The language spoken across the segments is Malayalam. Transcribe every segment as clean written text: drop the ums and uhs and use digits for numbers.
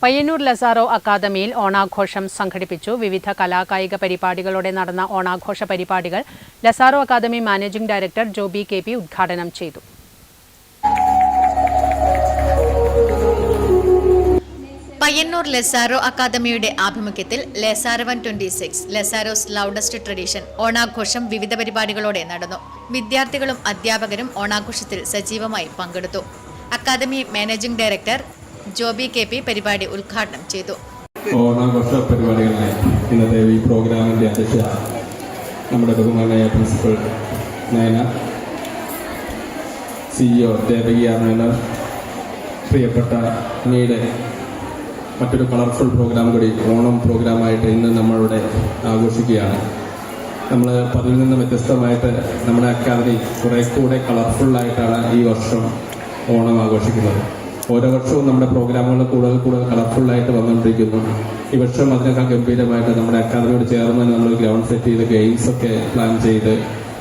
പയ്യന്നൂർ ലസാറോ അക്കാദമിയിൽ ഓണാഘോഷം സംഘടിപ്പിച്ചു. വിവിധ കലാകായിക പരിപാടികളോടെ നടന്ന ഓണാഘോഷ പരിപാടികൾ Lazaro academy managing director Joby K P. ഉദ്ഘാടനം ചെയ്തു. പയ്യന്നൂർ ലസാറോ അക്കാദമിയുടെ ആഭിമുഖ്യത്തിൽ ലസാറവൻ 26 ലസാരോസ് ലൗഡസ്റ്റ് ട്രഡീഷൻ ഓണാഘോഷം വിവിധ പരിപാടികളോടെ നടന്നു. വിദ്യാർത്ഥികളും അധ്യാപകരും ഓണാഘോഷത്തിൽ സജീവമായി പങ്കെടുത്തു. Academy managing director Joby K P. പരിപാടി ഉദ്ഘാടനം ചെയ്തു. ഓണാഘോഷ പരിപാടികളിലെ ഇന്നത്തെ ഈ പ്രോഗ്രാമിന്റെ അധ്യക്ഷ നമ്മുടെ ബഹുമാനായ principal Nayana, CEO Devaki R, പ്രിയപ്പെട്ട നീടെ മറ്റൊരു കളർഫുൾ പ്രോഗ്രാം കൂടി ഓണം പ്രോഗ്രാമായിട്ട് ഇന്ന് നമ്മളിവിടെ ആഘോഷിക്കുകയാണ്. നമ്മൾ പതിവിൽ നിന്ന് വ്യത്യസ്തമായിട്ട് നമ്മുടെ അക്കാദമി കുറെ കൂടെ കളർഫുള്ളായിട്ടാണ് ഈ വർഷം ഓണം ആഘോഷിക്കുന്നത്. ഓരോ വർഷവും നമ്മുടെ പ്രോഗ്രാമുകൾ കൂടുതൽ കളർഫുള്ളായിട്ട് വന്നുകൊണ്ടിരിക്കുന്നു. ഈ വർഷം അതിനേക്കാൾ ഗംഭീരമായിട്ട് നമ്മുടെ അക്കാദമിയോട് ചേർന്ന് നമ്മൾ ഗ്രൗണ്ട് സെറ്റ് ചെയ്ത് ഗെയിംസ് ഒക്കെ പ്ലാൻ ചെയ്ത്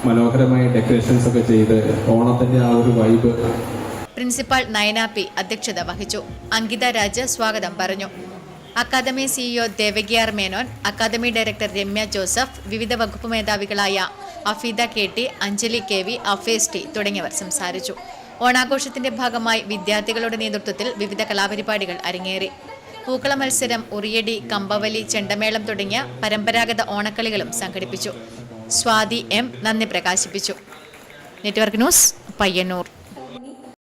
മനോഹരമായ ഡെക്കറേഷൻസ് ഒക്കെ ചെയ്ത് ഓണത്തിന്റെ ആ ഒരു വൈബ്. പ്രിൻസിപ്പൽ നയന പി അധ്യക്ഷത വഹിച്ചു. അങ്കിത രാജ് സ്വാഗതം പറഞ്ഞു. Academy CEO Devaki R Menon, academy director Ramya Joseph, വിവിധ വകുപ്പ് മേധാവികളായ Afeeda KT, Anjali KV, അഫേസ് T തുടങ്ങിയവർ സംസാരിച്ചു. ഓണാഘോഷത്തിന്റെ ഭാഗമായി വിദ്യാർത്ഥികളുടെ നേതൃത്വത്തിൽ വിവിധ കലാപരിപാടികൾ അരങ്ങേറി. പൂക്കള മത്സരം, ഉറിയടി, കമ്പവലി, ചെണ്ടമേളം തുടങ്ങിയ പരമ്പരാഗത ഓണക്കളികളും സംഘടിപ്പിച്ചു. സ്വാതി M നന്ദി പ്രകാശിപ്പിച്ചു. Network news, Payyanur.